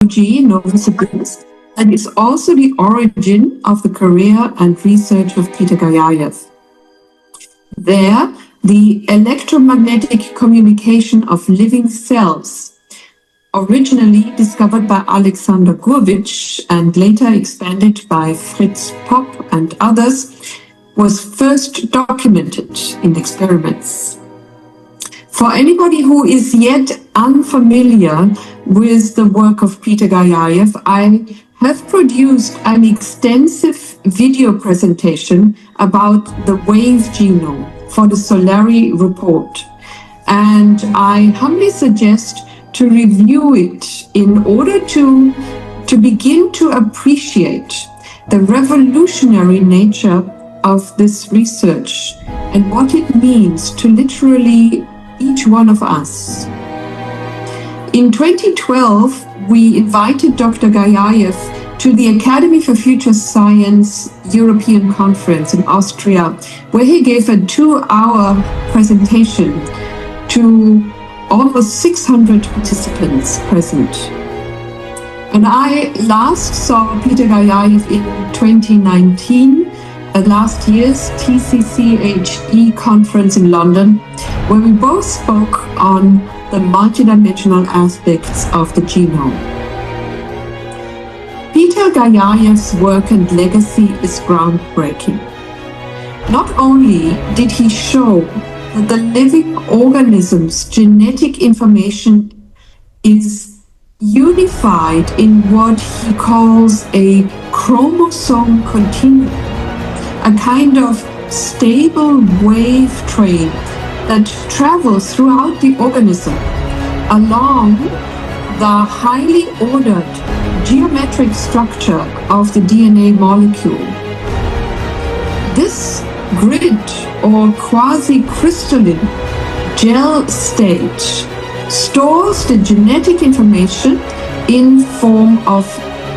Biology in Novosibirsk, and is also the origin of the career and research of Peter Gayayev. There, the electromagnetic communication of living cells, originally discovered by Alexander Gurevich and later expanded by Fritz Popp and others, was first documented in experiments. For anybody who is yet unfamiliar with the work of Peter Gayayev, I have produced an extensive video presentation about the wave genome for the Solari report, and I humbly suggest to review it in order to begin to appreciate the revolutionary nature of this research and what it means to literally each one of us. In 2012, we invited Dr. Gayayev to the Academy for Future Science European Conference in Austria, where he gave a 2-hour presentation to almost 600 participants present. And I last saw Peter Gayayev in 2019 at last year's TCCHE conference in London, where we both spoke on the multidimensional aspects of the genome. Peter Gayayev's work and legacy is groundbreaking. Not only did he show that the living organism's genetic information is unified in what he calls a chromosome continuum, a kind of stable wave train that travels throughout the organism along the highly ordered geometric structure of the DNA molecule. This grid or quasi-crystalline gel state stores the genetic information in form of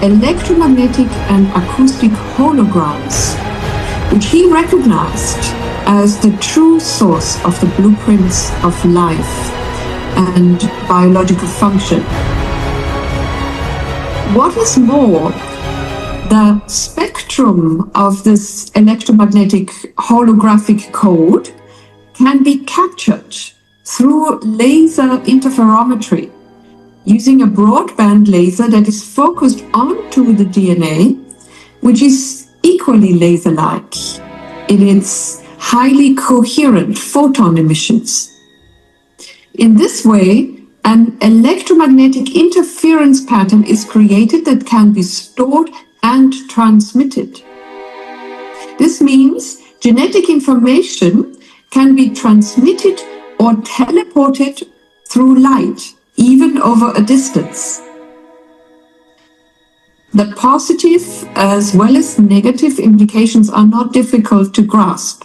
electromagnetic and acoustic holograms, which he recognized as the true source of the blueprints of life and biological function. What is more, the spectrum of this electromagnetic holographic code can be captured through laser interferometry using a broadband laser that is focused onto the DNA, which is equally laser-like in its highly coherent photon emissions. In this way, an electromagnetic interference pattern is created that can be stored and transmitted. This means genetic information can be transmitted or teleported through light, even over a distance. The positive as well as negative implications are not difficult to grasp.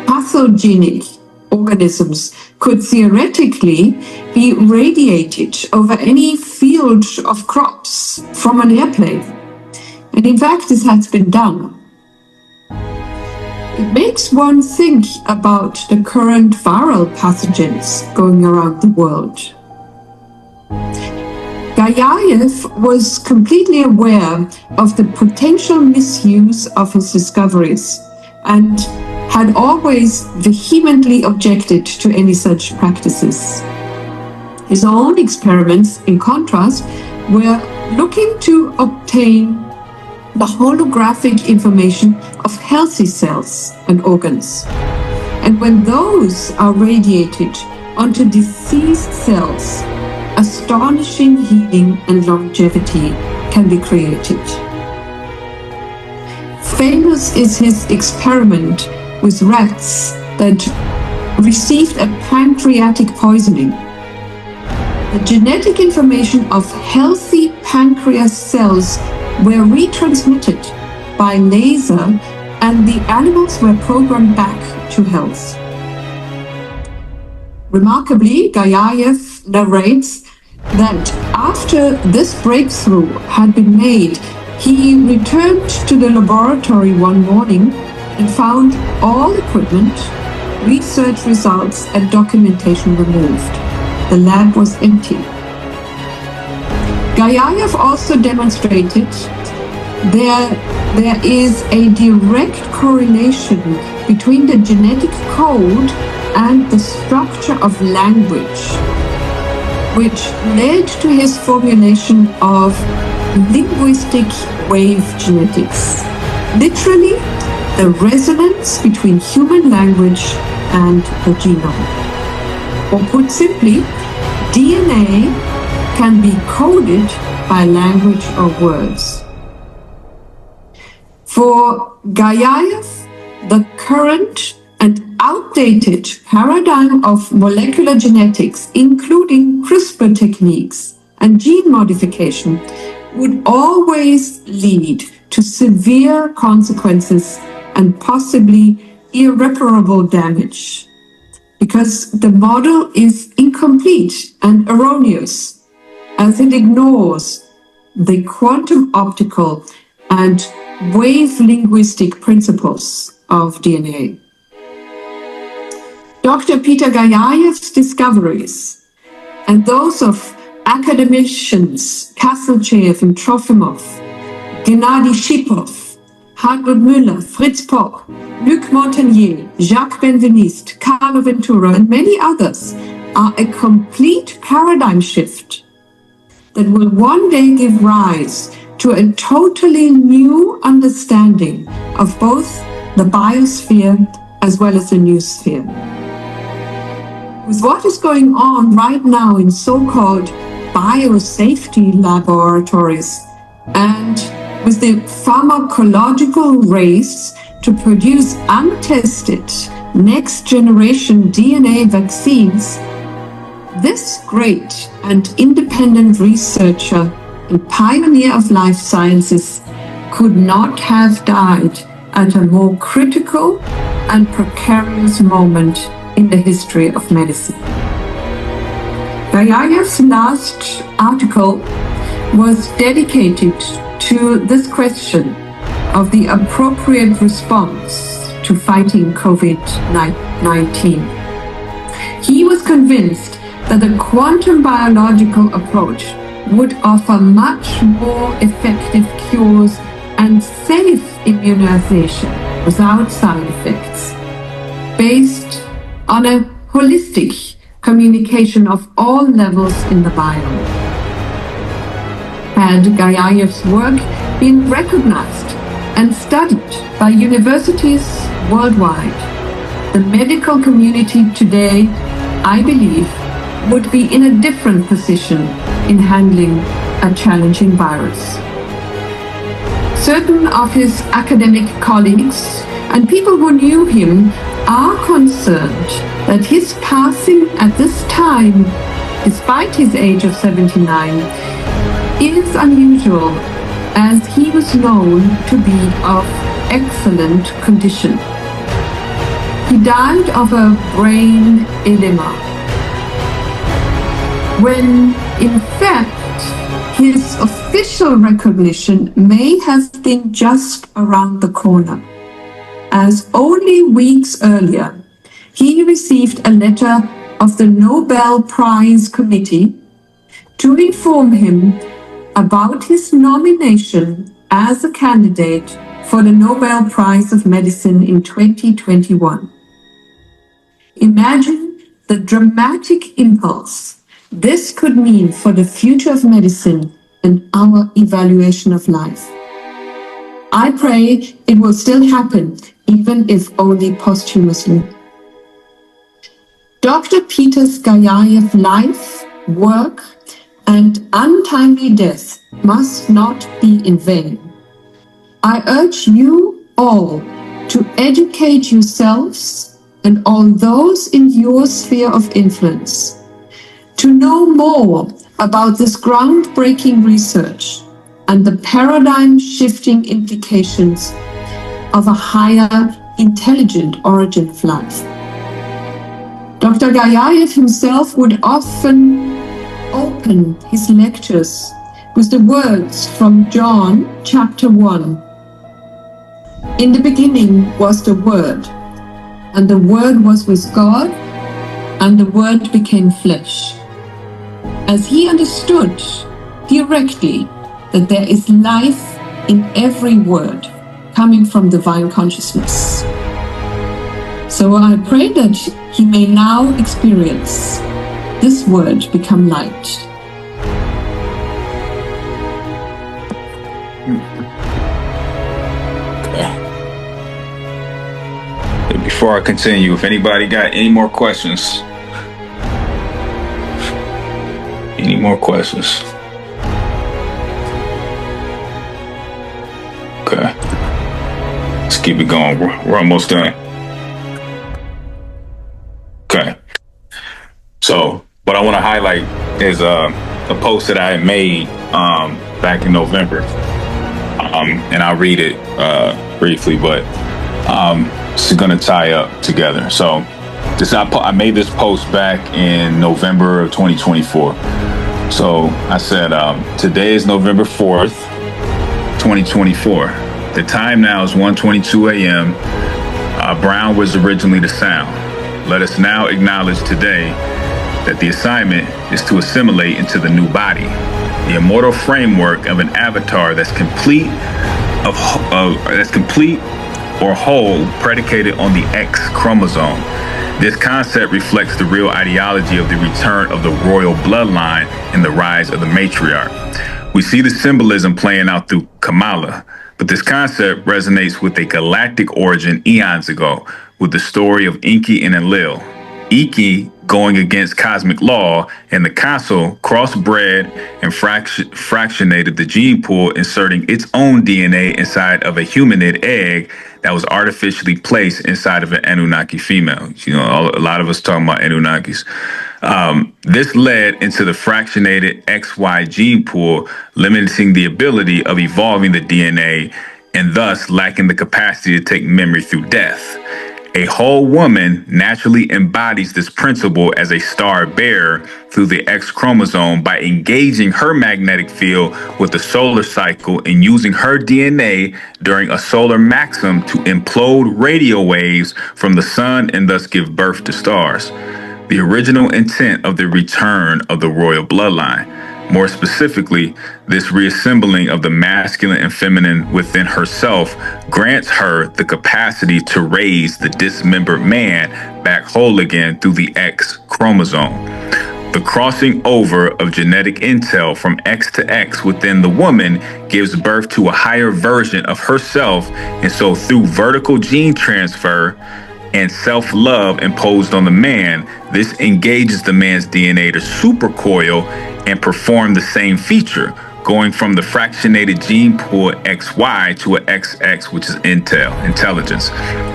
Pathogenic organisms could theoretically be radiated over any field of crops from an airplane. And in fact, this has been done. It makes one think about the current viral pathogens going around the world. Gayayev was completely aware of the potential misuse of his discoveries and had always vehemently objected to any such practices. His own experiments, in contrast, were looking to obtain the holographic information of healthy cells and organs. And when those are radiated onto diseased cells, astonishing healing and longevity can be created. Famous is his experiment with rats that received a pancreatic poisoning. The genetic information of healthy pancreas cells were retransmitted by laser, and the animals were programmed back to health. Remarkably, Gayayev narrates that after this breakthrough had been made, he returned to the laboratory one morning and found all equipment, research results, and documentation removed. The lab was empty. Gayayev also demonstrated there is a direct correlation between the genetic code and the structure of language, which led to his formulation of linguistic wave genetics, literally the resonance between human language and the genome. Or put simply, DNA can be coded by language or words. For Gayayev, the current and outdated paradigm of molecular genetics, including CRISPR techniques and gene modification, would always lead to severe consequences and possibly irreparable damage, because the model is incomplete and erroneous, as it ignores the quantum optical and wave linguistic principles of DNA. Dr. Peter Gayayev's discoveries and those of academicians Kasselchev and Trofimov, Gennady Shipov, Hartmut Müller, Fritz Popp, Luc Montagnier, Jacques Benveniste, Carlo Ventura, and many others are a complete paradigm shift that will one day give rise to a totally new understanding of both the biosphere as well as the noosphere. With what is going on right now in so-called biosafety laboratories and with the pharmacological race to produce untested next-generation DNA vaccines, this great and independent researcher and pioneer of life sciences could not have died at a more critical and precarious moment in the history of medicine. Gayayev's last article was dedicated to this question of the appropriate response to fighting COVID-19. He was convinced that the quantum biological approach would offer much more effective cures and safe immunization without side effects, based on a holistic communication of all levels in the biome. Had Gayayev's work been recognized and studied by universities worldwide, the medical community today, I believe, would be in a different position in handling a challenging virus. Certain of his academic colleagues and people who knew him are concerned that his passing at this time, despite his age of 79, is unusual, as he was known to be of excellent condition. He died of a brain edema, when in fact his official recognition may have been just around the corner, as only weeks earlier he received a letter of the Nobel Prize Committee to inform him about his nomination as a candidate for the Nobel Prize of Medicine in 2021. Imagine the dramatic impulse this could mean for the future of medicine and our evaluation of life. I pray it will still happen, even if only posthumously. Dr. Peter Gayayev's life, work, and untimely death must not be in vain. I urge you all to educate yourselves and all those in your sphere of influence to know more about this groundbreaking research and the paradigm-shifting implications of a higher, intelligent origin of life. Dr. Gayayev himself would often open his lectures with the words from John chapter 1. In the beginning was the Word, and the Word was with God, and the Word became flesh. As he understood directly that there is life in every word coming from divine consciousness. So I pray that he may now experience this word become light. Before I continue, if anybody got any more questions? Any more questions? Okay. Let's keep it going. We're almost done. Okay. So what I want to highlight is a post that I had made back in November. And I'll read it briefly, but it's going to tie up together. So I made this post back in November of 2024. So I said, today is November 4th, 2024. The time now is 1:22 a.m. Brown was originally the sound. Let us now acknowledge today that the assignment is to assimilate into the new body, the immortal framework of an avatar that's complete or whole, predicated on the X chromosome. This concept reflects the real ideology of the return of the royal bloodline and the rise of the matriarch. We see the symbolism playing out through Kamala, but this concept resonates with a galactic origin eons ago, with the story of Enki and Enlil. Enki going against cosmic law, and the council crossbred and fractionated the gene pool, inserting its own DNA inside of a humanid egg that was artificially placed inside of an Anunnaki female. You know, a lot of us talking about Anunnakis. This led into the fractionated XY gene pool, limiting the ability of evolving the DNA and thus lacking the capacity to take memory through death. A whole woman naturally embodies this principle as a star bearer through the X chromosome by engaging her magnetic field with the solar cycle and using her DNA during a solar maximum to implode radio waves from the sun and thus give birth to stars. The original intent of the return of the royal bloodline. More specifically, this reassembling of the masculine and feminine within herself grants her the capacity to raise the dismembered man back whole again through the X chromosome. The crossing over of genetic intel from X to X within the woman gives birth to a higher version of herself, and so through vertical gene transfer and self-love imposed on the man, this engages the man's DNA to supercoil and perform the same feature, going from the fractionated gene pool XY to an XX, which is intelligence.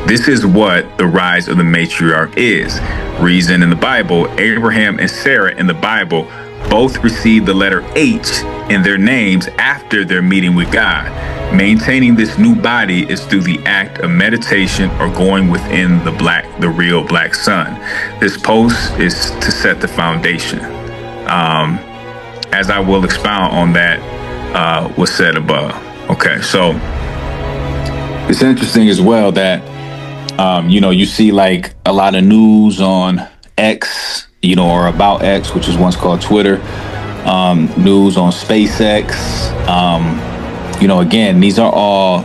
This is what the rise of the matriarch is. Reason in the Bible, Abraham and Sarah in the Bible both received the letter H in their names after their meeting with God. Maintaining this new body is through the act of meditation or going within the real black sun. This post is to set the foundation. As I will expound on that, was said above. Okay, so it's interesting as well that, you see like a lot of news on X, or about X, which is once called Twitter, news on SpaceX. Again, these are all,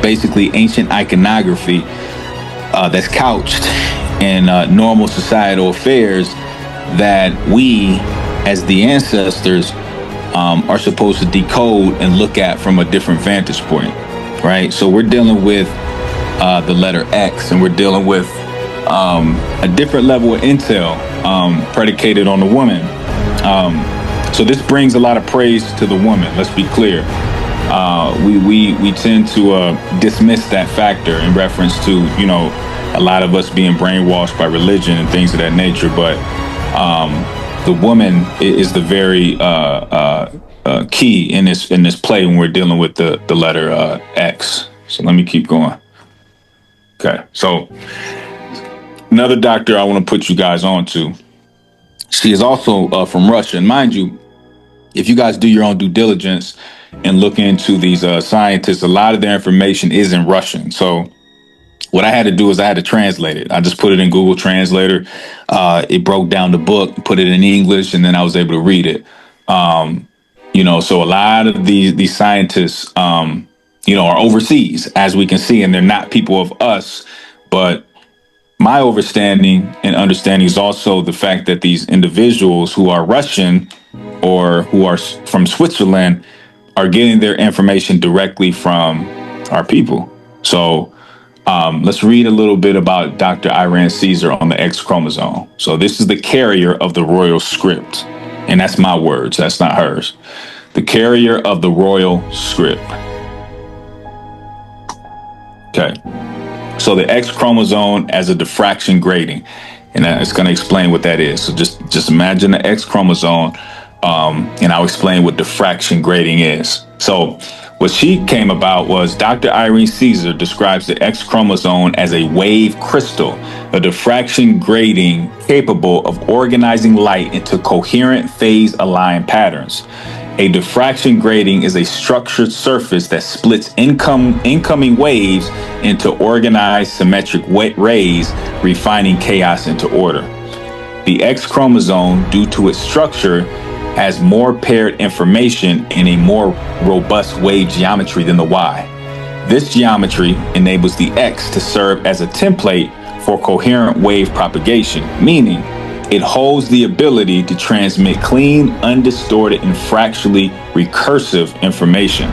basically ancient iconography that's couched in normal societal affairs that we, as the ancestors, are supposed to decode and look at from a different vantage point, right? So we're dealing with the letter X, and we're dealing with a different level of intel predicated on the woman. So this brings a lot of praise to the woman. Let's be clear. We tend to dismiss that factor in reference to, a lot of us being brainwashed by religion and things of that nature. But the woman is the very key in this play when we're dealing with the letter X. So let me keep going. Okay, so another doctor I want to put you guys on to. She is also from Russia. And mind you, if you guys do your own due diligence and look into these scientists, a lot of their information is in Russian. So what I had to do is I had to translate it. I just put it in Google Translator. It broke down the book, put it in English, and then I was able to read it. So a lot of these scientists, are overseas, as we can see, and they're not people of us. But my understanding is also the fact that these individuals who are Russian or who are from Switzerland are getting their information directly from our people. So let's read a little bit about Dr. Irene Caesar on the X chromosome. So this is the carrier of the royal script. And that's my words, that's not hers. The carrier of the royal script. Okay. So the X chromosome as a diffraction grating. And it's going to explain what that is. So just imagine the X chromosome, and I'll explain what diffraction grating is. So what she came about was Dr. Irene Caesar describes the X chromosome as a wave crystal, a diffraction grating capable of organizing light into coherent phase-aligned patterns. A diffraction grating is a structured surface that splits incoming waves into organized symmetric rays, refining chaos into order. The X chromosome, due to its structure, has more paired information in a more robust wave geometry than the Y. This geometry enables the X to serve as a template for coherent wave propagation, meaning it holds the ability to transmit clean, undistorted, and fractally recursive information.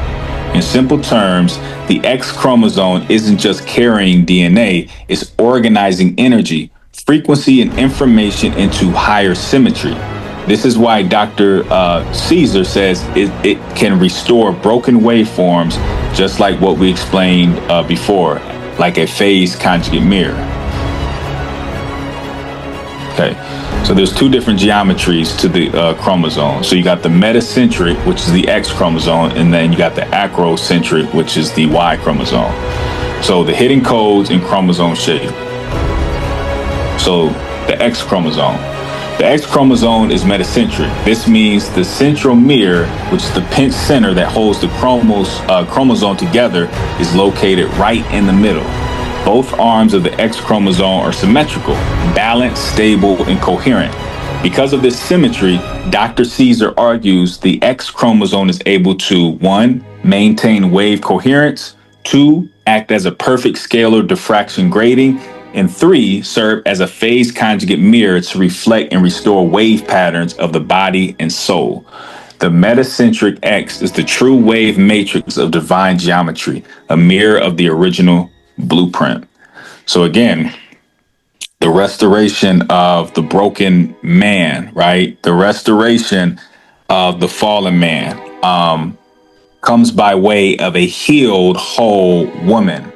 In simple terms, the X chromosome isn't just carrying DNA, it's organizing energy, frequency, and information into higher symmetry. This is why Dr. Caesar says it can restore broken waveforms, just like what we explained before, like a phase conjugate mirror. Okay, so there's two different geometries to the chromosome. So you got the metacentric, which is the X chromosome, and then you got the acrocentric, which is the Y chromosome. So the hidden codes in chromosome shape. So the X chromosome. The X chromosome is metacentric. This means the central mirror, which is the pinch center that holds the chromosome together, is located right in the middle. Both arms of the X chromosome are symmetrical, balanced, stable, and coherent. Because of this symmetry, Dr. Caesar argues the X chromosome is able to 1. Maintain wave coherence, 2. Act as a perfect scalar diffraction grating, and 3. Serve as a phase conjugate mirror to reflect and restore wave patterns of the body and soul. The metacentric X is the true wave matrix of divine geometry, a mirror of the original blueprint. So again, the restoration of the broken man, right? The restoration of the fallen man comes by way of a healed, whole woman.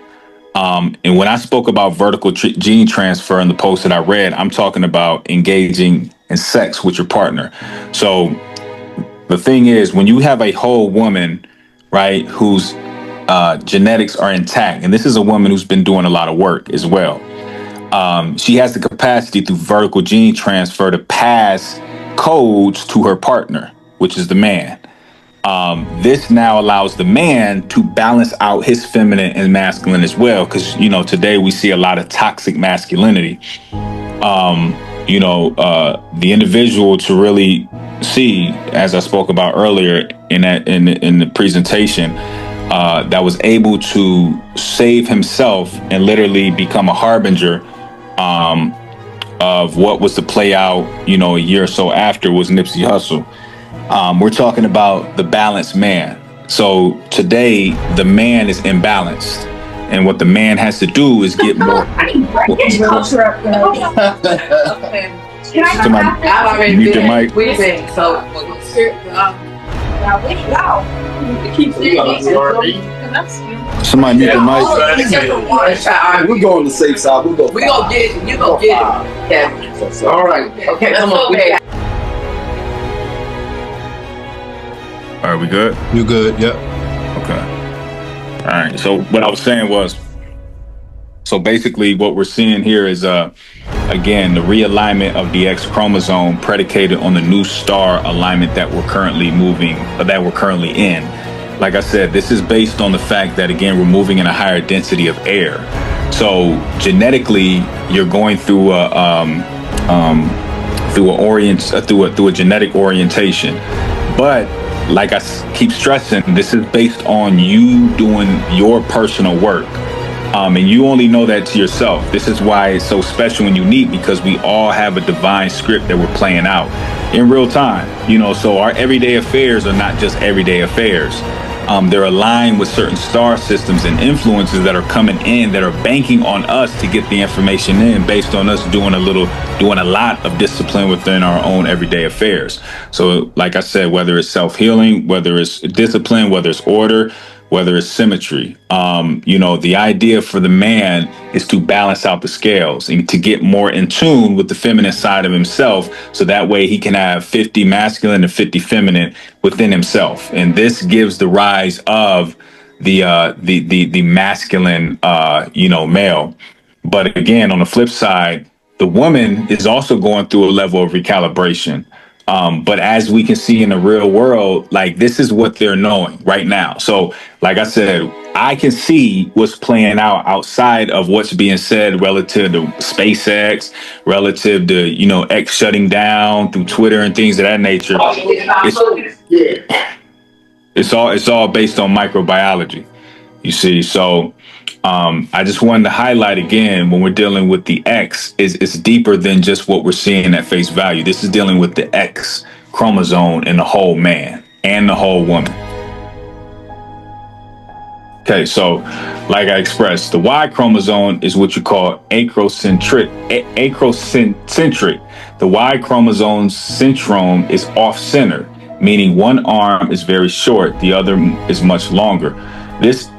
And when I spoke about vertical gene transfer in the post that I read, I'm talking about engaging in sex with your partner. So the thing is, when you have a whole woman, right, whose genetics are intact, and this is a woman who's been doing a lot of work as well. She has the capacity through vertical gene transfer to pass codes to her partner, which is the man. This now allows the man to balance out his feminine and masculine as well. Because, today we see a lot of toxic masculinity. The individual to really see, as I spoke about earlier in the presentation, that was able to save himself and literally become a harbinger of what was to play out, a year or so after, was Nipsey Hussle. We're talking about the balanced man. So today, the man is imbalanced. And what the man has to do is get more. Somebody mute your mic. Somebody mute the mic. We're going to the safe side. We're going to get it. You going to get it. Yeah. All right. Okay, come on. All right, we good? You good? Yep. Okay. All right. So what I was saying was, so basically what we're seeing here is, again, the realignment of the X chromosome predicated on the new star alignment that we're currently in. Like I said, this is based on the fact that, again, we're moving in a higher density of air. So genetically, you're going through a genetic orientation. But like keep stressing, this is based on you doing your personal work. And you only know that to yourself. This is why it's so special and unique, because we all have a divine script that we're playing out in real time. So our everyday affairs are not just everyday affairs. They're aligned with certain star systems and influences that are coming in, that are banking on us to get the information in, based on us doing a lot of discipline within our own everyday affairs. So like I said, whether it's self-healing, whether it's discipline, whether it's order, whether it's symmetry, the idea for the man is to balance out the scales and to get more in tune with the feminine side of himself, so that way he can have 50 masculine and 50 feminine within himself. And this gives the rise of the masculine, male. But again, on the flip side, the woman is also going through a level of recalibration. But as we can see in the real world, like, this is what they're knowing right now. So like I said, I can see what's playing out outside of what's being said relative to SpaceX, relative to, X shutting down through Twitter and things of that nature. It's all based on microbiology, you see. So I just wanted to highlight again, when we're dealing with the X, it's deeper than just what we're seeing at face value. This is dealing with the X chromosome in the whole man and the whole woman. Okay, so like I expressed, the Y chromosome is what you call acrocentric. The Y chromosome's centrome is off-center, meaning one arm is very short, the other is much longer. This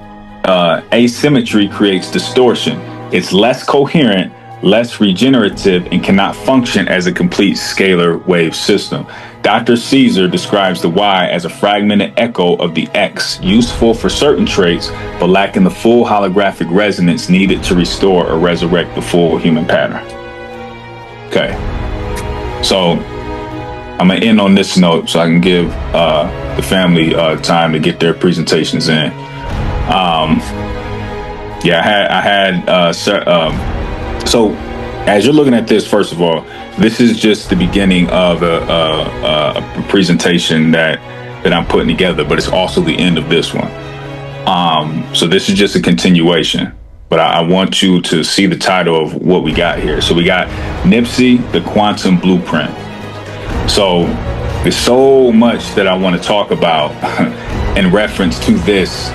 asymmetry creates distortion. It's less coherent, less regenerative, and cannot function as a complete scalar wave system. Dr. Caesar describes the Y as a fragmented echo of the X, useful for certain traits, but lacking the full holographic resonance needed to restore or resurrect the full human pattern. Okay, so I'm gonna end on this note so I can give the family time to get their presentations in. So as you're looking at this, first of all, this is just the beginning of a presentation that I'm putting together, but it's also the end of this one. So this is just a continuation, but I want you to see the title of what we got here. So we got Nipsey, the Quantum Blueprint. So there's so much that I want to talk about in reference to this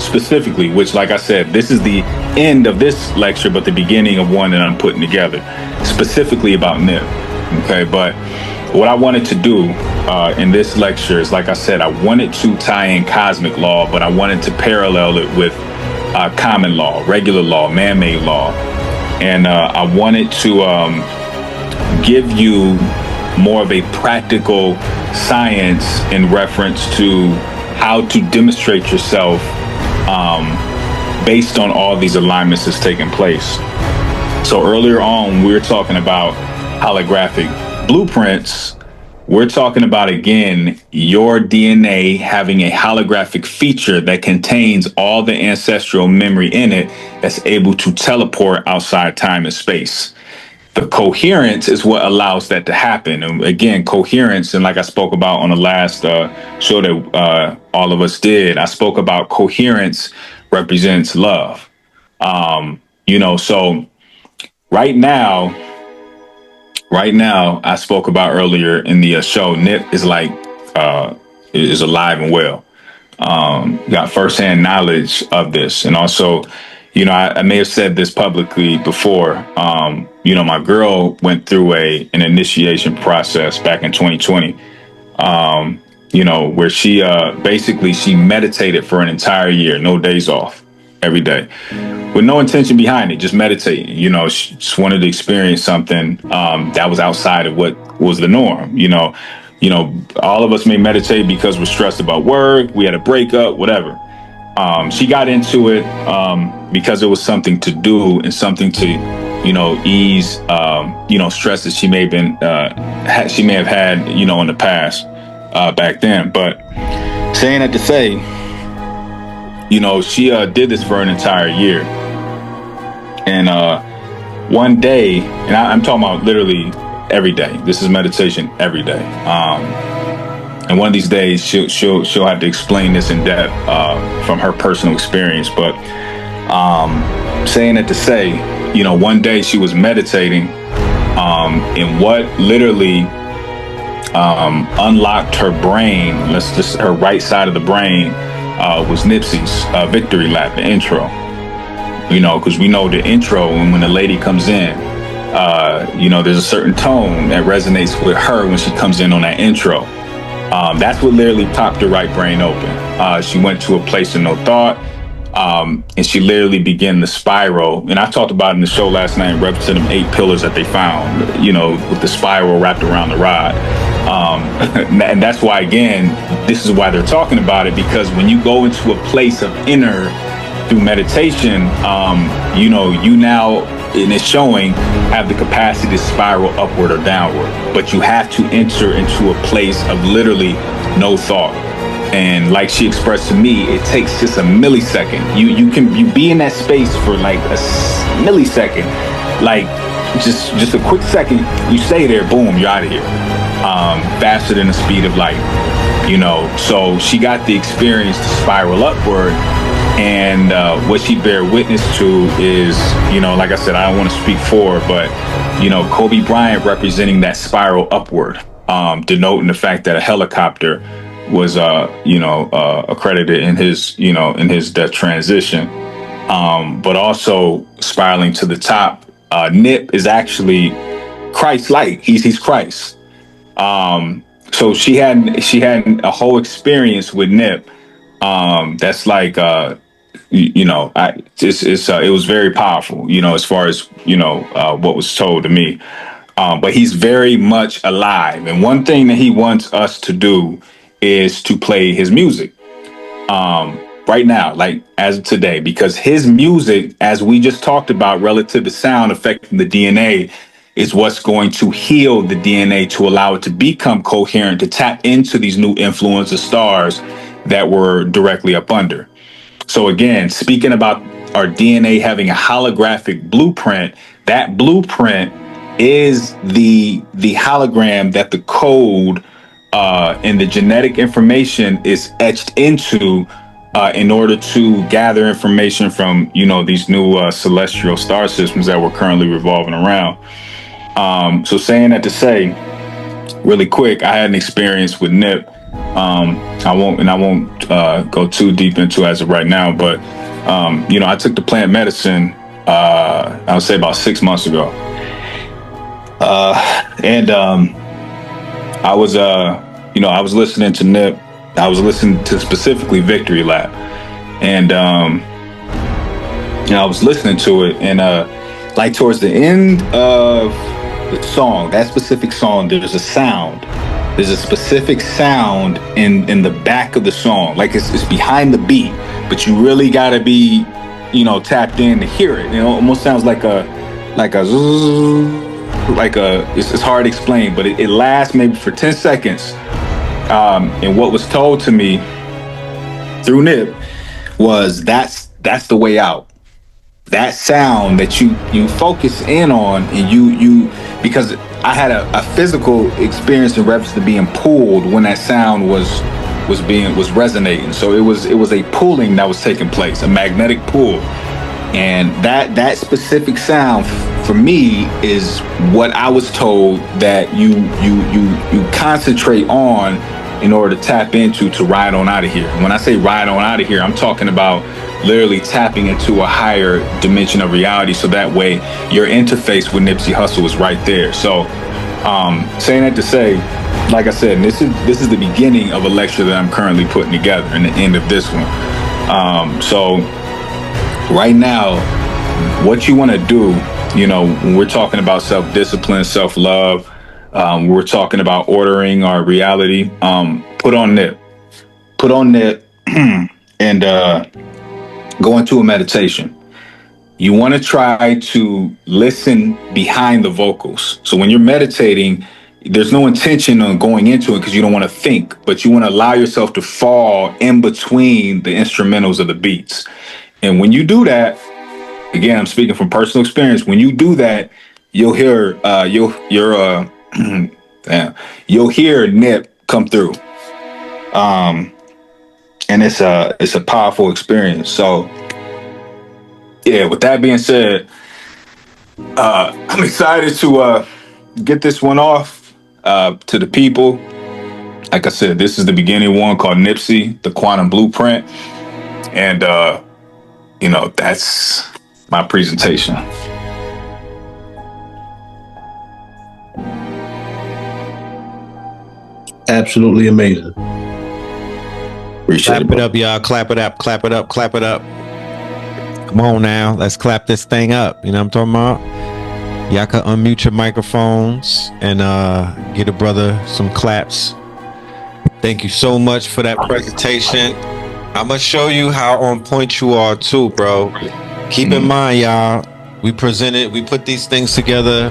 specifically, which, like I said, this is the end of this lecture, but the beginning of one that I'm putting together specifically about Nip. Okay, but what I wanted to do in this lecture is, like I said, I wanted to tie in cosmic law, but I wanted to parallel it with common law, regular law, man-made law. And I wanted to give you more of a practical science in reference to how to demonstrate yourself based on all these alignments that's taking place. So earlier on, we were talking about holographic blueprints. We're talking about, again, your DNA having a holographic feature that contains all the ancestral memory in it that's able to teleport outside time and space. The coherence is what allows that to happen. And again, coherence, and like I spoke about on the last show that all of us did, I spoke about coherence represents love. So right now, I spoke about earlier in the show, Nip is is alive and well. Got firsthand knowledge of this. And also, I may have said this publicly before. My girl went through an initiation process back in 2020, where she she meditated for an entire year, no days off, every day, with no intention behind it, just meditating. She just wanted to experience something that was outside of what was the norm. All of us may meditate because we're stressed about work, we had a breakup, whatever. She got into it because it was something to do and something to, ease, stress that she may have had, in the past back then. But saying that to say, she did this for an entire year. And one day, and I'm talking about literally every day. This is meditation every day. And one of these days, she'll have to explain this in depth from her personal experience. But saying it to say, one day she was meditating, and what literally unlocked her brain, her right side of the brain, was Nipsey's Victory Lap, the intro. Because we know the intro, and when the lady comes in, there's a certain tone that resonates with her when she comes in on that intro. That's what literally popped her right brain open. She went to a place of no thought, and she literally began to spiral. And I talked about it in the show last night in reference to them 8 pillars that they found, with the spiral wrapped around the rod. And that's why, again, this is why they're talking about it, because when you go into a place of inner through meditation, you now, and it's showing, have the capacity to spiral upward or downward. But you have to enter into a place of literally no thought. And like she expressed to me, it takes just a millisecond. You be in that space for like a millisecond, like just a quick second. You stay there, boom, you're out of here, faster than the speed of light. So she got the experience to spiral upward. And what she bear witness to is, like I said, I don't want to speak for her, but, Kobe Bryant representing that spiral upward, denoting the fact that a helicopter was, accredited in his death transition. But also spiraling to the top. Nip is actually Christ-like. He's Christ. So she had a whole experience with Nip. That's like, it was very powerful, as far as, what was told to me. But he's very much alive. And one thing that he wants us to do is to play his music, right now, like as of today, because his music, as we just talked about, relative to sound affecting the DNA, is what's going to heal the DNA to allow it to become coherent, to tap into these new influencer stars that we're directly up under. So again, speaking about our DNA having a holographic blueprint, that blueprint is the hologram that the code and the genetic information is etched into in order to gather information from, these new celestial star systems that we're currently revolving around. So saying that to say, really quick, I had an experience with Nip. I won't go too deep into as of right now, but I took the plant medicine I would say about 6 months ago, and I was listening to Nip. I was listening to specifically Victory Lap, and I was listening to it, and like towards the end of the song, that specific song, there's a sound. There's a specific sound in the back of the song, like it's behind the beat, but you really gotta be, tapped in to hear it. It almost sounds like it's hard to explain, but it lasts maybe for 10 seconds. And what was told to me through Nip was that's the way out. That sound that you focus in on, and you because I had a physical experience in reference to being pulled when that sound was resonating. So it was a pulling that was taking place, a magnetic pull. And that specific sound for me is what I was told that you concentrate on in order to tap into, to ride on out of here. And when I say ride on out of here, I'm talking about literally tapping into a higher dimension of reality, so that way your interface with Nipsey Hussle is right there. So saying that to say, like I said, this is the beginning of a lecture that I'm currently putting together, and the end of this one. So right now, what you want to do, when we're talking about self-discipline, self-love, we're talking about ordering our reality, put on Nip, and go into a meditation. You want to try to listen behind the vocals. So when you're meditating, there's no intention on going into it because you don't want to think, but you want to allow yourself to fall in between the instrumentals of the beats. And when you do that, again, I'm speaking from personal experience. When you do that, you'll hear you'll hear Nip come through. And it's a powerful experience. So yeah, with that being said, I'm excited to get this one off to the people. Like I said, this is the beginning one called Nipsey, the Quantum Blueprint. And, that's my presentation. Absolutely amazing. Appreciate Clap it up, y'all. Clap it up, clap it up, clap it up. Come on now. Let's clap this thing up. You know what I'm talking about? Y'all can unmute your microphones and get a brother some claps. Thank you so much for that presentation. I'm gonna show you how on point you are too, bro. Keep in mind, y'all, we put these things together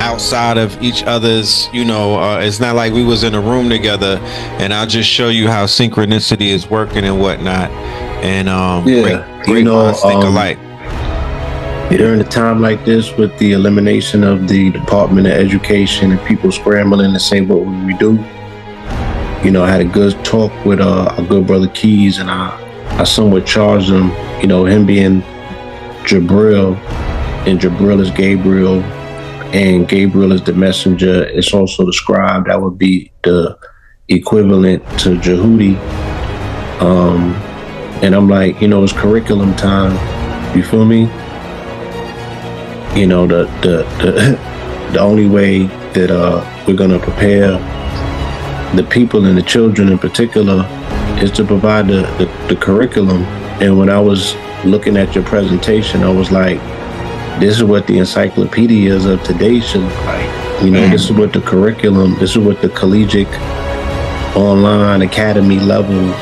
outside of each other's, it's not like we was in a room together and I'll just show you how synchronicity is working and whatnot. And great minds think alike. During a time like this, with the elimination of the Department of Education and people scrambling to say what we do, I had a good talk with our good brother Keys, and I somewhat charged him, him being Jabril, and Jabril is Gabriel, and Gabriel is the messenger. It's also the scribe. That would be the equivalent to Jehudi. And I'm like, it's curriculum time. You feel me? The only way that we're gonna prepare the people and the children in particular is to provide the curriculum. And when I was looking at your presentation, I was like, this is what the encyclopedias of today should look like. This is what the curriculum, this is what the collegiate online academy level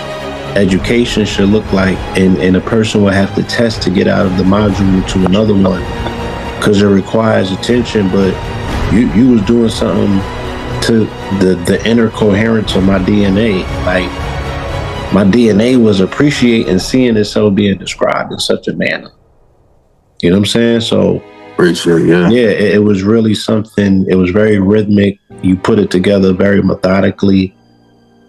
education should look like. And a person will have to test to get out of the module to another one, because it requires attention. But you was doing something to the inner coherence of my DNA. Like, my DNA was appreciating seeing itself being described in such a manner. You know what I'm saying? So, yeah, it was really something. It was very rhythmic. You put it together very methodically,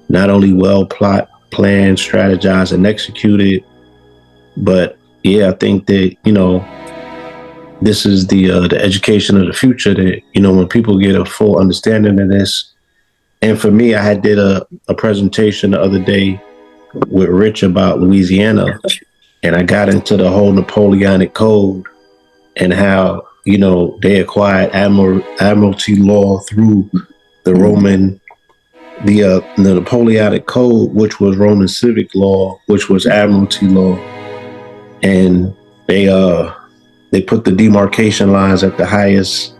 not only well planned, strategized, and executed. But yeah, I think that this is the education of the future. That when people get a full understanding of this. And for me, I did a presentation the other day with Rich about Louisiana. And I got into the whole Napoleonic Code and how, they acquired admiralty law through the Roman, the Napoleonic Code, which was Roman civic law, which was admiralty law. And they put the demarcation lines at the highest,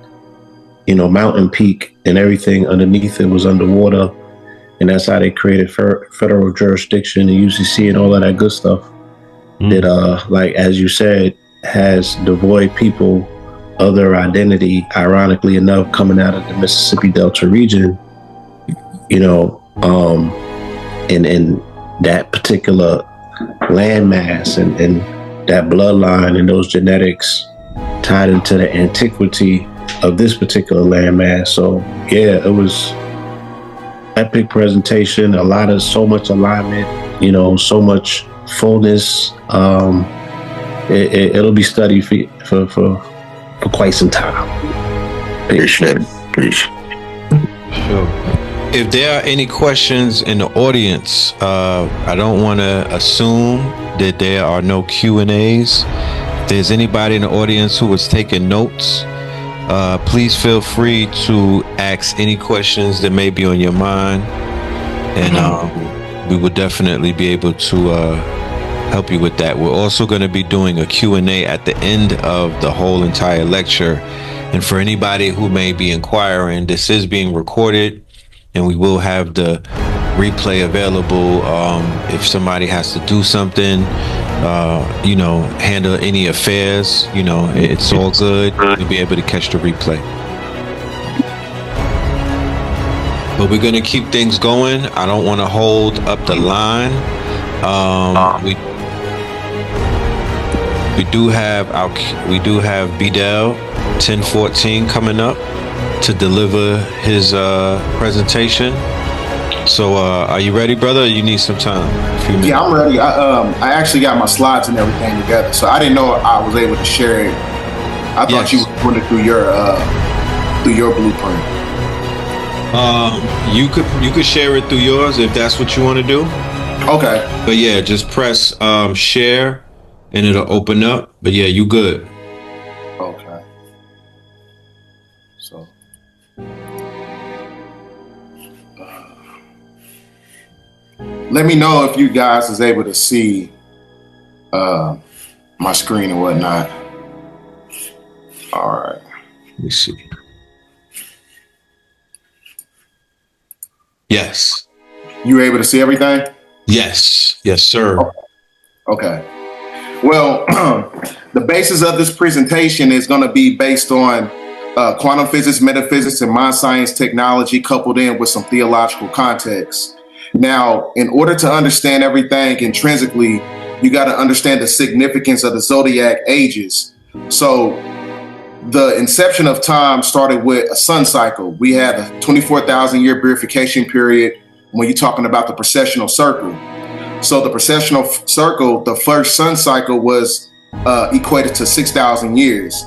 mountain peak, and everything underneath it was underwater. And that's how they created federal jurisdiction and UCC and all of that good stuff. That, like, as you said, has devoid people of their identity, ironically enough, coming out of the Mississippi Delta region, in that particular landmass and that bloodline and those genetics tied into the antiquity of this particular landmass. So, yeah, it was epic presentation, so much alignment, so much fullness. It'll be studied for quite some time. Appreciate it. Sure. If there are any questions in the audience, I don't want to assume that there are no Q&As. If there's anybody in the audience who is taking notes, please feel free to ask any questions that may be on your mind, and we will definitely be able to help you with that. We're also going to be doing a Q&A at the end of the whole entire lecture. And for anybody who may be inquiring, this is being recorded, and we will have the replay available if somebody has to do something, handle any affairs, it's all good. You'll be able to catch the replay. But we're going to keep things going. I don't want to hold up the line. We do have BDELL 1014 coming up to deliver his presentation. So, are you ready, brother? Or you need some time? Yeah, I'm ready. I actually got my slides and everything together, so I didn't know I was able to share it. I thought you were doing it through your blueprint. You could share it through yours if that's what you want to do. Okay. But yeah, just press share, and it'll open up. But yeah, you good. Okay. So. Let me know if you guys is able to see my screen and whatnot. All right. Let me see. Yes. You able to see everything? Yes. Yes, sir. Okay. Well, the basis of this presentation is going to be based on quantum physics, metaphysics, and mind science technology coupled in with some theological context. Now, in order to understand everything intrinsically, you got to understand the significance of the zodiac ages. So the inception of time started with a sun cycle. We had a 24,000 year purification period when you're talking about the precessional circle. So the precessional circle, the first sun cycle was equated to 6,000 years.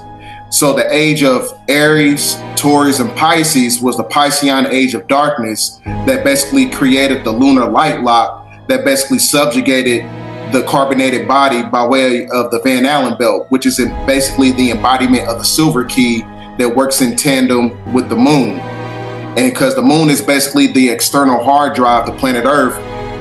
So the age of Aries, Taurus, and Pisces was the Piscean age of darkness that basically created the lunar light lock that basically subjugated the carbonated body by way of the Van Allen belt, which is basically the embodiment of the silver key that works in tandem with the moon. And because the moon is basically the external hard drive, the planet Earth,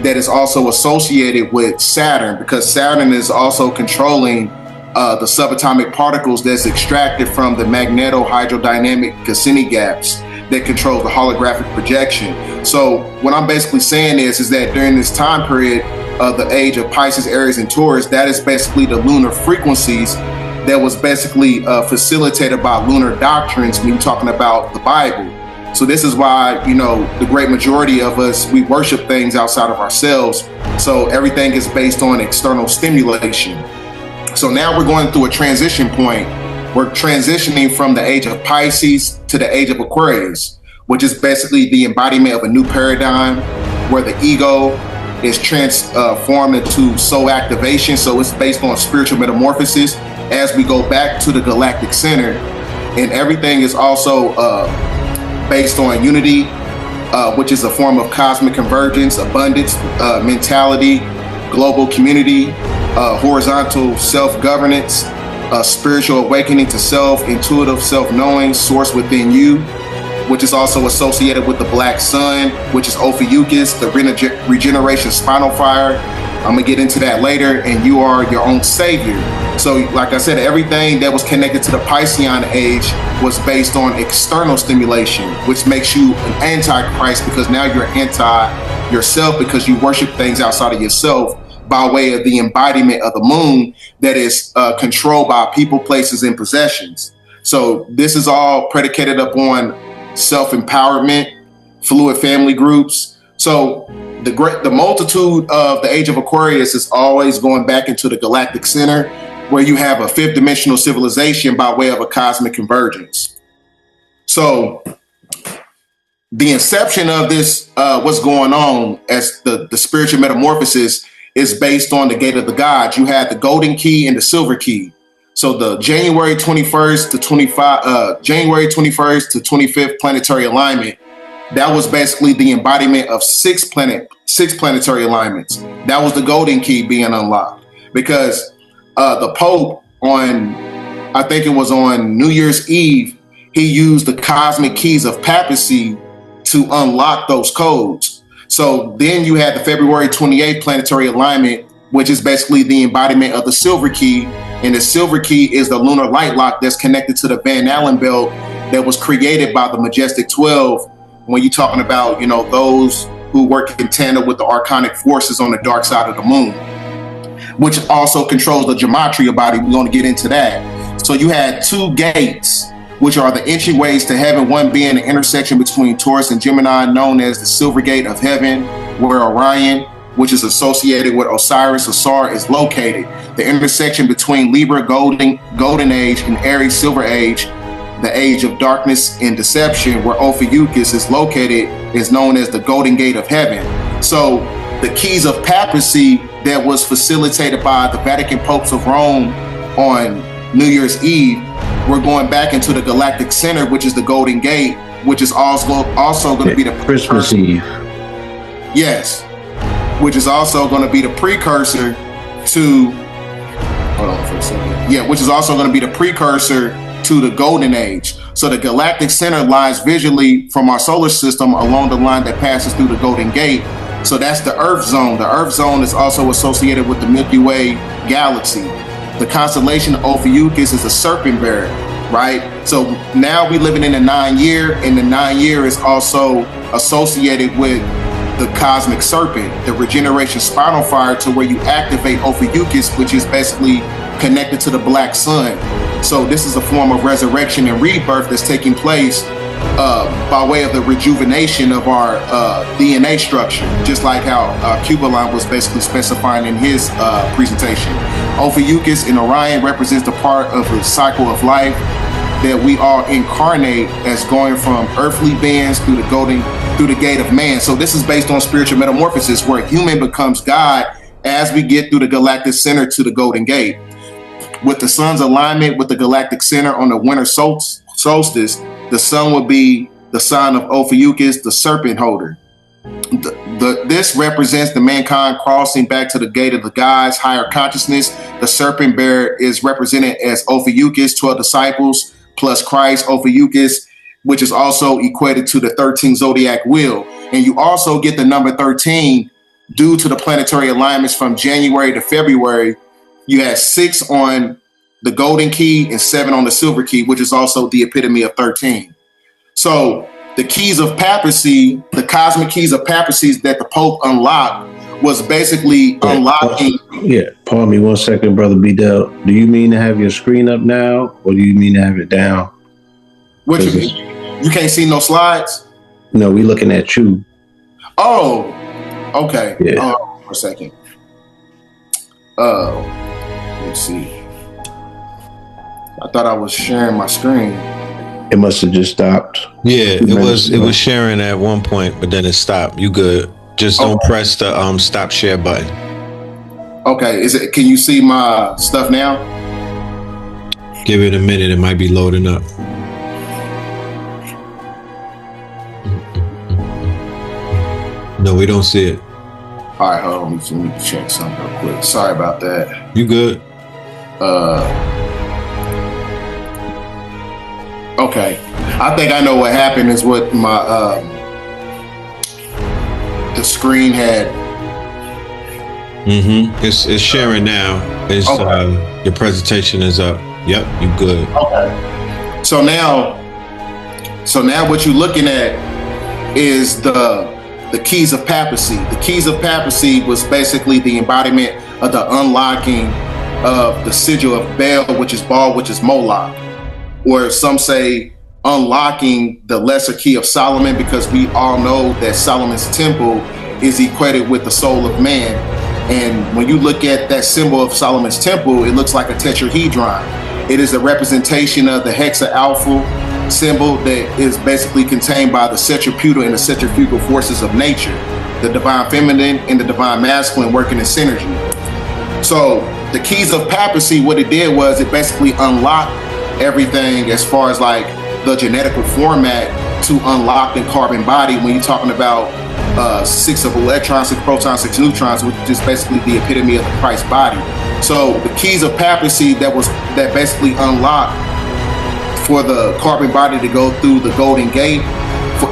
that is also associated with Saturn, because Saturn is also controlling the subatomic particles that's extracted from the magneto-hydrodynamic Cassini gaps that controls the holographic projection. So what I'm basically saying is that during this time period of the age of Pisces, Aries, and Taurus, that is basically the lunar frequencies that was basically facilitated by lunar doctrines when you're talking about the Bible. So this is why, the great majority of us, we worship things outside of ourselves. So everything is based on external stimulation. So now we're going through a transition point. We're transitioning from the age of Pisces to the age of Aquarius, which is basically the embodiment of a new paradigm where the ego is transformed into soul activation. So it's based on spiritual metamorphosis as we go back to the galactic center. And everything is also based on unity, which is a form of cosmic convergence, abundance, mentality, global community, horizontal self-governance, spiritual awakening to self, intuitive self-knowing, source within you, which is also associated with the black sun, which is Ophiuchus, the regeneration spinal fire. I'm gonna get into that later, and you are your own savior. So like I said, everything that was connected to the Piscean age was based on external stimulation, which makes you an antichrist because now you're anti yourself because you worship things outside of yourself by way of the embodiment of the moon that is controlled by people, places, and possessions. So this is all predicated upon self-empowerment, fluid family groups. So the multitude of the age of Aquarius is always going back into the galactic center where you have a fifth dimensional civilization by way of a cosmic convergence. So the inception of this, what's going on as the spiritual metamorphosis is based on the gate of the gods. You had the golden key and the silver key. So the January 21st to 25th planetary alignment, that was basically the embodiment of six planetary alignments. That was the golden key being unlocked because the Pope I think it was on New Year's Eve, he used the cosmic keys of papacy to unlock those codes. So then you had the February 28th planetary alignment, which is basically the embodiment of the silver key. And the silver key is the lunar light lock that's connected to the Van Allen belt that was created by the Majestic 12. When you're talking about, those who work in tandem with the archonic forces on the dark side of the moon, which also controls the gematria body. We're going to get into that. So you had two gates, which are the entryways to heaven, one being the intersection between Taurus and Gemini, known as the Silver Gate of Heaven, where Orion, which is associated with Osiris, Osar, is located. The intersection between Libra, Golden Age, and Aries, Silver Age, the age of darkness and deception, where Ophiuchus is located, is known as the Golden Gate of Heaven. So the keys of papacy that was facilitated by the Vatican Popes of Rome on New Year's Eve, we're going back into the Galactic Center, which is the Golden Gate, which is also going to be the Christmas Eve. Yes, which is also going to be the precursor to, hold on for a second. Yeah, which is also going to be the precursor to the Golden Age. So the Galactic Center lies visually from our solar system along the line that passes through the Golden Gate. So that's the Earth Zone. The Earth Zone is also associated with the Milky Way galaxy. The constellation of Ophiuchus is a serpent bearer, right? So now we living in the 9th year, and the 9th year is also associated with the cosmic serpent, the regeneration spinal fire, to where you activate Ophiuchus, which is basically connected to the black sun. So this is a form of resurrection and rebirth that's taking place by way of the rejuvenation of our DNA structure, just like how ALKEBULAN was basically specifying in his presentation. Ophiuchus in Orion represents the part of the cycle of life that we all incarnate as going from earthly beings through the gate of man. So this is based on spiritual metamorphosis, where a human becomes God as we get through the Galactic Center to the Golden Gate. With the sun's alignment with the Galactic Center on the winter solstice, the sun will be the sign of Ophiuchus, the serpent holder. This represents the mankind crossing back to the gate of the gods, higher consciousness. The serpent bearer is represented as Ophiuchus, 12 disciples, plus Christ, Ophiuchus, which is also equated to the 13th zodiac wheel. And you also get the number 13 due to the planetary alignments from January to February. You had 6 on the golden key and 7 on the silver key, which is also the epitome of 13. So the keys of papacy, the cosmic keys of papacy that the Pope unlocked, was basically unlocking. Yeah, pardon me 1 second, Brother BDELL. Do you mean to have your screen up now, or do you mean to have it down? What you mean? You can't see no slides? No, we looking at you. Oh, okay. Yeah. For a second. Let's see. I thought I was sharing my screen. It must have just stopped. Yeah, it was sharing at one point, but then it stopped. You good. Just don't press the stop share button. Okay, can you see my stuff now? Give it a minute, it might be loading up. No, we don't see it. All right, hold on, let me check something real quick. Sorry about that. You good? Okay, I think I know what happened is what my the screen had. It's sharing now. It's okay. Your presentation is up. Yep, you good. Okay. So now what you're looking at is the keys of papacy. The keys of papacy was basically the embodiment of the unlocking of the sigil of Baal, which is Baal, which is Moloch, or some say unlocking the lesser key of Solomon, because we all know that Solomon's temple is equated with the soul of man. And when you look at that symbol of Solomon's temple, it looks like a tetrahedron. It is a representation of the hexa-alpha symbol that is basically contained by the centripetal and the centrifugal forces of nature, the divine feminine and the divine masculine working in synergy. So the keys of papacy, what it did was it basically unlocked everything as far as like the genetical format to unlock the carbon body. When you're talking about 6 of electrons, 6 protons, 6 neutrons, which is basically the epitome of the Christ body. So the keys of papacy that basically unlocked for the carbon body to go through the Golden Gate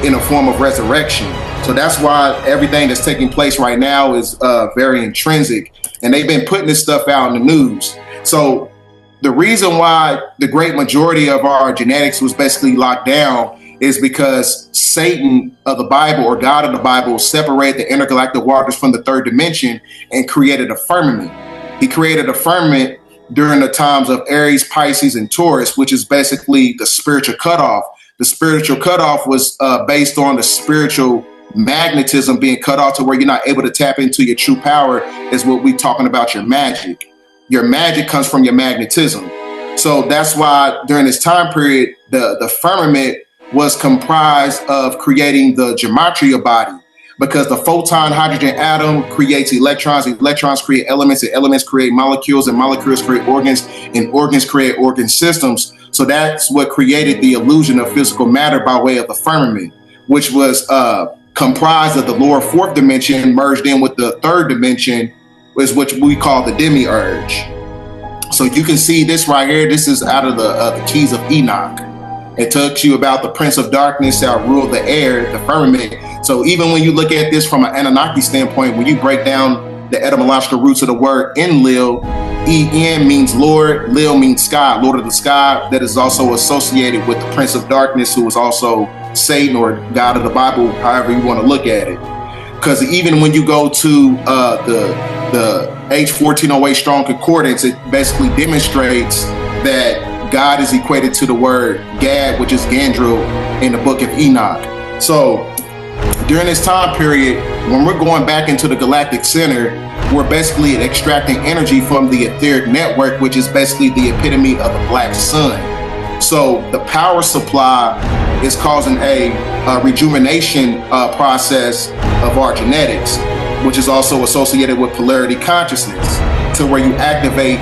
in a form of resurrection. So that's why everything that's taking place right now is very intrinsic, and they've been putting this stuff out in the news. So the reason why the great majority of our genetics was basically locked down is because Satan of the Bible, or God of the Bible, separated the intergalactic waters from the third dimension and created a firmament. He created a firmament during the times of Aries, Pisces, and Taurus, which is basically the spiritual cutoff. The spiritual cutoff was based on the spiritual magnetism being cut off to where you're not able to tap into your true power, is what we're talking about, your magic. Your magic comes from your magnetism. So that's why during this time period, the firmament was comprised of creating the gematria body, because the photon hydrogen atom creates electrons, electrons create elements, and elements create molecules, and molecules create organs, and organs create organ systems. So that's what created the illusion of physical matter by way of the firmament, which was comprised of the lower fourth dimension merged in with the third dimension, is what we call the demiurge. So you can see this right here. This is out of the keys of Enoch. It tells you about the prince of darkness shall rule the air, the firmament. So even when you look at this from an Anunnaki standpoint, when you break down the etymological roots of the word Enlil, En means Lord, Lil means sky, Lord of the sky. That is also associated with the prince of darkness, who is also Satan or God of the Bible, however you want to look at it. Because even when you go to the H1408 Strong Concordance, it basically demonstrates that God is equated to the word Gad, which is Gandril in the book of Enoch. So during this time period, when we're going back into the galactic center, we're basically extracting energy from the etheric network, which is basically the epitome of the black sun. So the power supply is causing a rejuvenation process of our genetics, which is also associated with polarity consciousness, to where you activate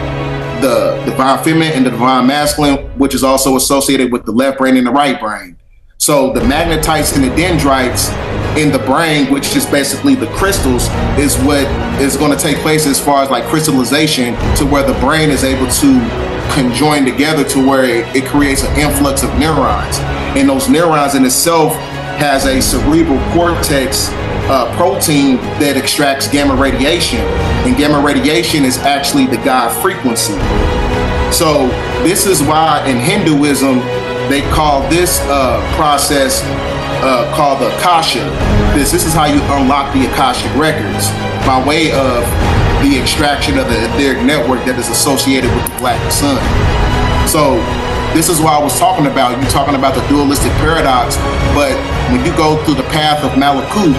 the divine feminine and the divine masculine, which is also associated with the left brain and the right brain. So the magnetites and the dendrites in the brain, which is basically the crystals, is what is going to take place as far as like crystallization, to where the brain is able to conjoin together to where it creates an influx of neurons. And those neurons in itself has a cerebral cortex protein that extracts gamma radiation. And gamma radiation is actually the God frequency. So this is why in Hinduism, they call this process called the Akasha. This is how you unlock the Akashic records, by way of the extraction of the etheric network that is associated with the black sun. So this is what I was talking about. You're talking about the dualistic paradox, but when you go through the path of Malakut,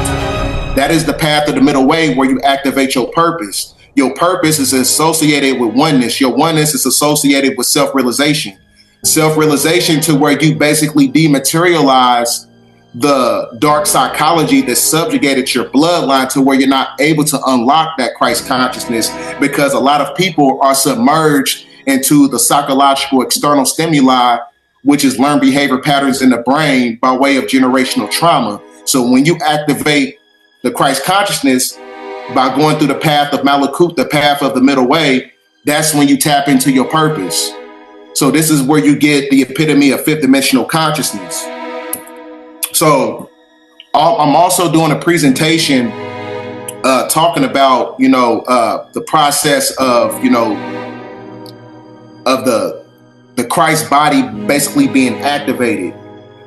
that is the path of the middle way, where you activate your purpose. Your purpose is associated with oneness. Your oneness is associated with self-realization. Self-realization, to where you basically dematerialize the dark psychology that subjugated your bloodline, to where you're not able to unlock that Christ consciousness, because a lot of people are submerged into the psychological external stimuli, which is learned behavior patterns in the brain by way of generational trauma. So when you activate the Christ consciousness by going through the path of Malakut, the path of the middle way, that's when you tap into your purpose. So this is where you get the epitome of fifth dimensional consciousness. So I'm also doing a presentation talking about, the process of, of the Christ body basically being activated.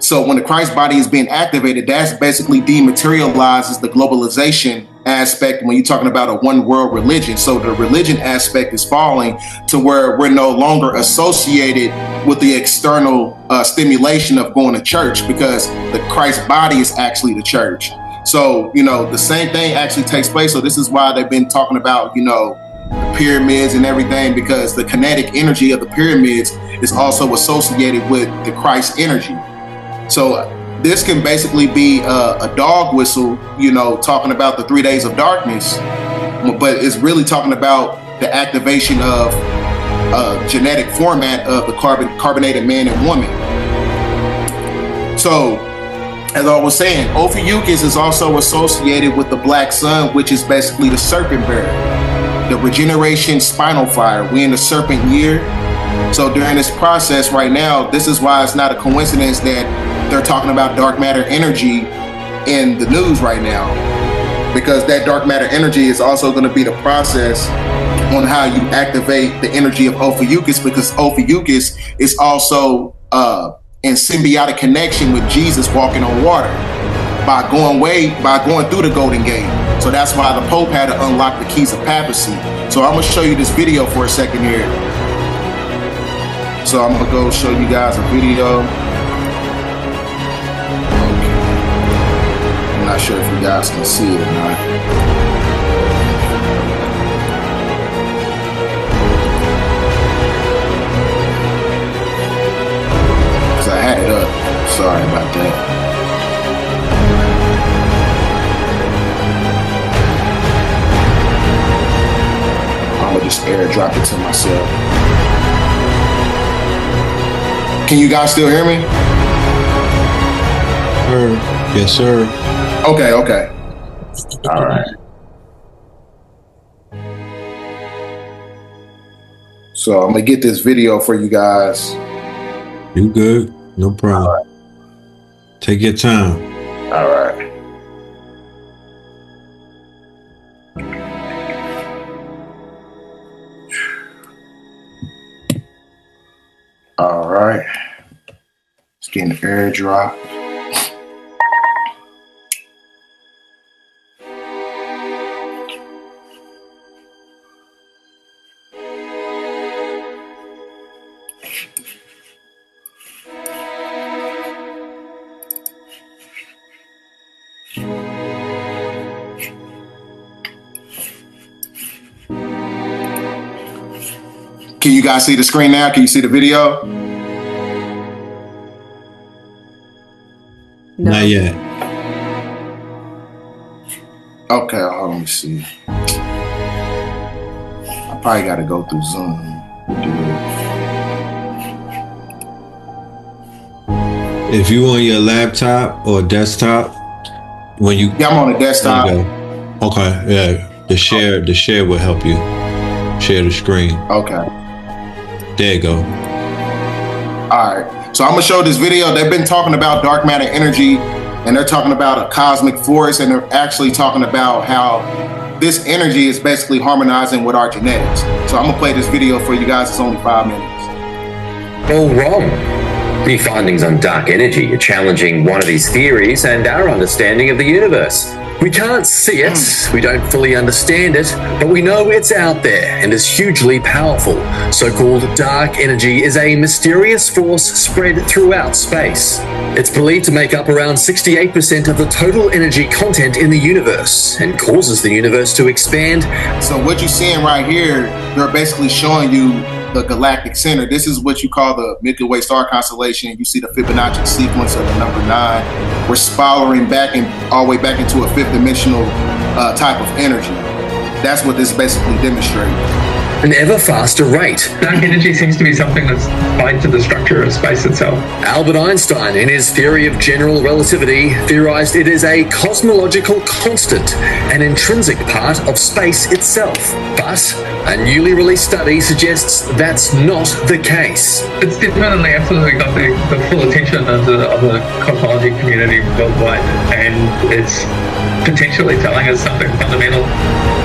So when the Christ body is being activated, that's basically dematerializes the globalization aspect when you're talking about a one world religion. So the religion aspect is falling to where we're no longer associated with the external stimulation of going to church, because the Christ body is actually the church. So, the same thing actually takes place. So this is why they've been talking about, the pyramids and everything, because the kinetic energy of the pyramids is also associated with the Christ energy. So this can basically be a dog whistle, talking about the 3 days of darkness, but it's really talking about the activation of genetic format of the carbonated man and woman. So, as I was saying, Ophiuchus is also associated with the black sun, which is basically the serpent bearer, the regeneration spinal fire. We in the serpent year. So during this process right now, this is why it's not a coincidence that they're talking about dark matter energy in the news right now, because that dark matter energy is also going to be the process on how you activate the energy of Ophiuchus, because Ophiuchus is also in symbiotic connection with Jesus walking on water by going through the Golden Gate. So that's why the Pope had to unlock the keys of papacy. So I'm going to show you this video for a second here. So I'm going to go show you guys a video. I'm not sure if you guys can see it or not. just airdrop it to myself. Can you guys still hear me? Yes, sir. Okay. All right. So I'm gonna get this video for you guys. You good? No problem. Right. Take your time. All right. All right. It's getting airdrop. Can you guys see the screen now? Can you see the video? No. Not yet. Okay, hold on, let me see. I probably got to go through Zoom. If you on your laptop or desktop, when you Yeah, I'm on the desktop. there you go. Okay, yeah. The share will help you. Share the screen. Okay. There you go. All right. So I'm gonna show this video. They've been talking about dark matter energy, and they're talking about a cosmic force, and they're actually talking about how this energy is basically harmonizing with our genetics. So I'm gonna play this video for you guys. It's only 5 minutes. All wrong. New findings on dark energy are challenging one of these theories and our understanding of the universe. We can't see it, we don't fully understand it, but we know it's out there and is hugely powerful. So-called dark energy is a mysterious force spread throughout space. It's believed to make up around 68% of the total energy content in the universe and causes the universe to expand. So what you're seeing right here, they're basically showing you the galactic center. This is what you call the Milky Way star constellation. You see the Fibonacci sequence of the number 9. We're spiraling back and all the way back into a 5th dimensional type of energy. That's what this basically demonstrates. An ever faster rate. Dark energy seems to be something that's tied to the structure of space itself. Albert Einstein, in his theory of general relativity, theorized it is a cosmological constant, an intrinsic part of space itself. But a newly released study suggests that's not the case. It's definitely absolutely got the full attention of the cosmology community worldwide, and it's potentially telling us something fundamental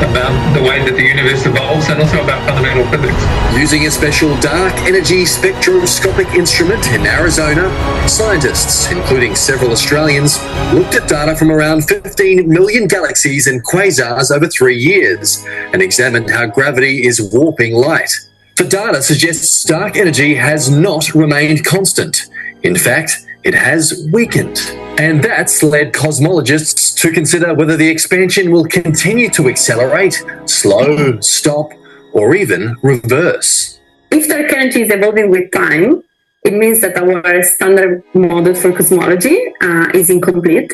about the way that the universe evolves and also about fundamental physics. Using a special dark energy spectroscopic instrument in Arizona, scientists, including several Australians, looked at data from around 15 million galaxies and quasars over 3 years and examined how gravity is warping light. The data suggests dark energy has not remained constant. In fact, it has weakened. And that's led cosmologists to consider whether the expansion will continue to accelerate, slow, stop, or even reverse. If dark energy is evolving with time, it means that our standard model for cosmology is incomplete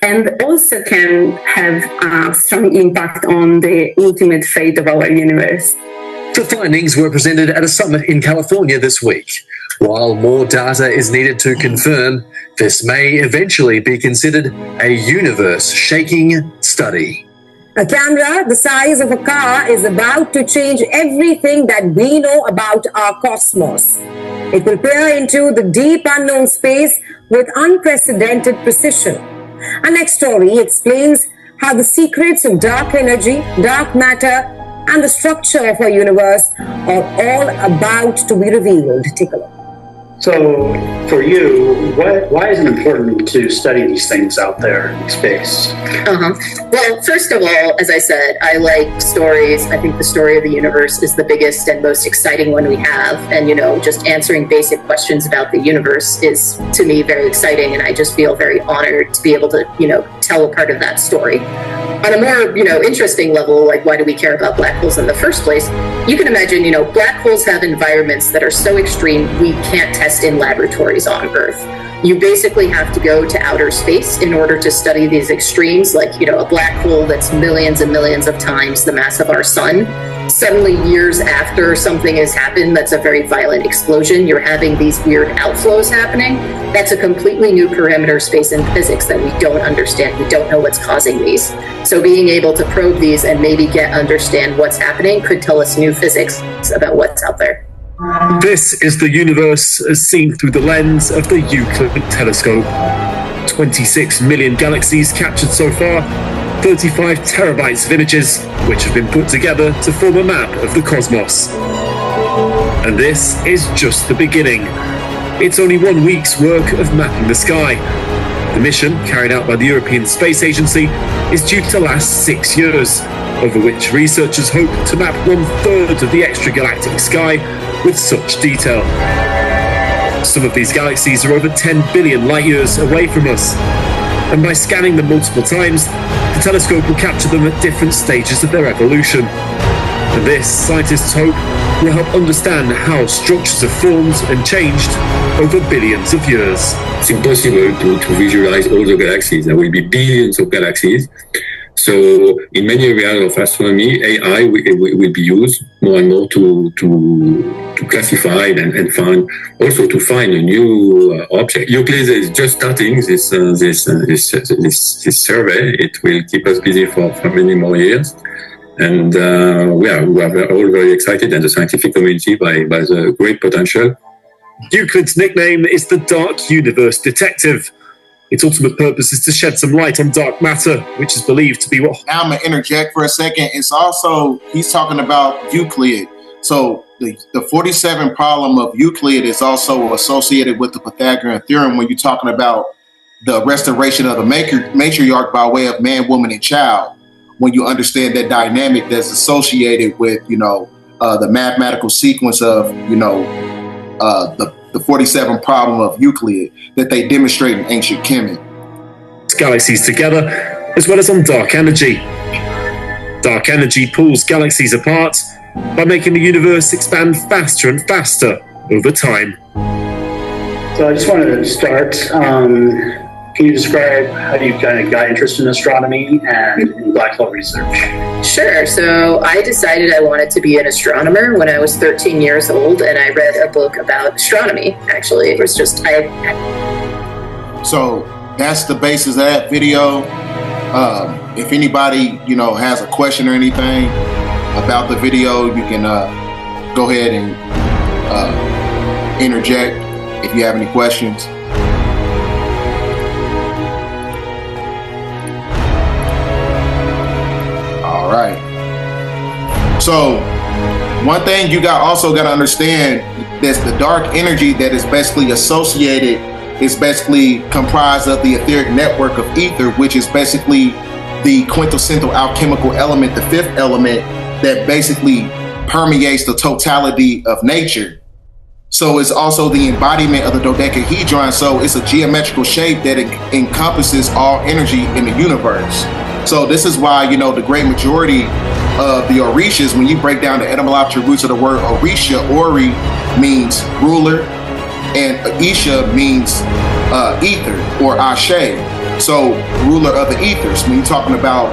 and also can have a strong impact on the ultimate fate of our universe. The findings were presented at a summit in California this week. While more data is needed to confirm, this may eventually be considered a universe-shaking study. A camera the size of a car is about to change everything that we know about our cosmos. It will peer into the deep unknown space with unprecedented precision. Our next story explains how the secrets of dark energy, dark matter, and the structure of our universe are all about to be revealed. Take a look. So, for you, why is it important to study these things out there in space? Well, first of all, as I said, I like stories. I think the story of the universe is the biggest and most exciting one we have. And, just answering basic questions about the universe is, to me, very exciting. And I just feel very honored to be able to, tell a part of that story. On a more, interesting level, like why do we care about black holes in the first place? You can imagine, black holes have environments that are so extreme we can't test in laboratories on Earth. You basically have to go to outer space in order to study these extremes, like, a black hole that's millions and millions of times the mass of our sun. Suddenly, years after something has happened that's a very violent explosion, you're having these weird outflows happening. That's a completely new parameter space in physics that we don't understand. We don't know what's causing these. So being able to probe these and maybe understand what's happening could tell us new physics about what's out there. This is the universe as seen through the lens of the Euclid telescope. 26 million galaxies captured so far, 35 terabytes of images, which have been put together to form a map of the cosmos. And this is just the beginning. It's only 1 week's work of mapping the sky. The mission, carried out by the European Space Agency, is due to last 6 years, over which researchers hope to map 1/3 of the extragalactic sky with such detail. Some of these galaxies are over 10 billion light years away from us, and by scanning them multiple times, the telescope will capture them at different stages of their evolution. And this, scientists hope, will help understand how structures have formed and changed over billions of years. It's impossible to visualize all the galaxies. There will be billions of galaxies. So in many areas of astronomy, AI will be used more and more to classify and find, also to find a new object. Euclid is just starting this survey. It will keep us busy for many more years. And we are all very excited, and the scientific community by the great potential. Euclid's nickname is the Dark Universe Detective. Its ultimate purpose is to shed some light on dark matter, which is believed to be what... Now I'm going to interject for a second. It's also, he's talking about Euclid. So the 47 problem of Euclid is also associated with the Pythagorean theorem when you're talking about the restoration of the matriarch by way of man, woman, and child. When you understand that dynamic that's associated with, the mathematical sequence of, the 47 problem of Euclid that they demonstrate in ancient Kemet. Galaxies together, as well as on dark energy. Dark energy pulls galaxies apart by making the universe expand faster and faster over time. So I just wanted to start. Can you describe how you kind of got interested in astronomy and in black hole research? Sure. So I decided I wanted to be an astronomer when I was 13 years old, and I read a book about astronomy. Actually, it was just So that's the basis of that video. If anybody has a question or anything about the video, you can go ahead and interject if you have any questions. Right. So one thing you also got to understand is the dark energy that is basically associated is basically comprised of the etheric network of ether, which is basically the quintessential alchemical element, the fifth element that basically permeates the totality of nature. So it's also the embodiment of the dodecahedron. So it's a geometrical shape that encompasses all energy in the universe. So this is why, the great majority of the Orishas, when you break down the etymological roots of the word Orisha, Ori means ruler, and Isha means ether or Ashe. So ruler of the ethers, when you're talking about,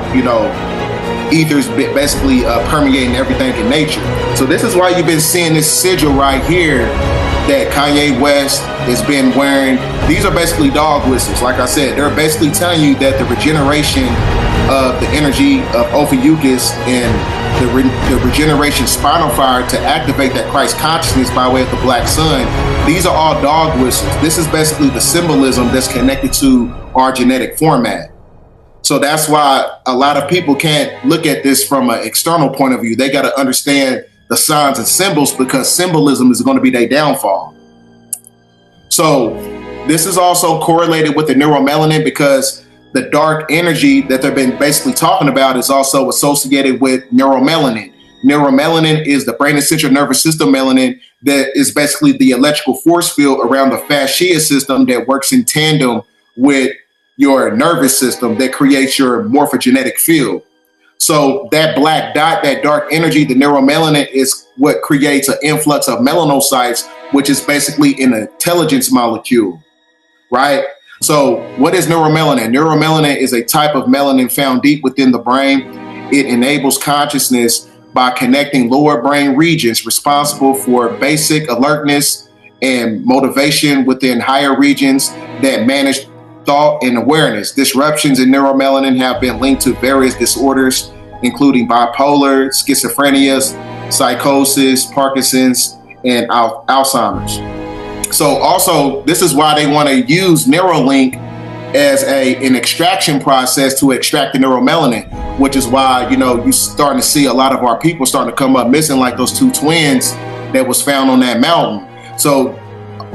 ethers basically permeating everything in nature. So this is why you've been seeing this sigil right here that Kanye West has been wearing. These are basically dog whistles. Like I said, they're basically telling you that the regeneration of the energy of Ophiuchus and the regeneration spinal fire to activate that Christ consciousness by way of the black sun, these are all dog whistles. This is basically the symbolism that's connected to our genetic format. So that's why a lot of people can't look at this from an external point of view. They got to understand the signs and symbols, because symbolism is going to be their downfall. So this is also correlated with the neuromelanin, because the dark energy that they've been basically talking about is also associated with neuromelanin. Neuromelanin is the brain and central nervous system melanin that is basically the electrical force field around the fascia system that works in tandem with your nervous system that creates your morphogenetic field. So that black dot, that dark energy, the neuromelanin, is what creates an influx of melanocytes, which is basically an intelligence molecule. right? So what is neuromelanin? Neuromelanin is a type of melanin found deep within the brain. It enables consciousness by connecting lower brain regions responsible for basic alertness and motivation within higher regions that manage thought and awareness. Disruptions in neuromelanin have been linked to various disorders, including bipolar, schizophrenia, psychosis, Parkinson's, and Alzheimer's. So also, this is why they want to use Neuralink as an extraction process to extract the neuromelanin, which is why, you're starting to see a lot of our people starting to come up missing, like those two twins that was found on that mountain. So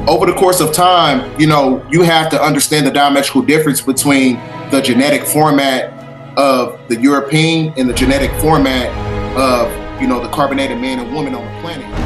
over the course of time, you have to understand the diametrical difference between the genetic format of the European and the genetic format of, the carbonated man and woman on the planet.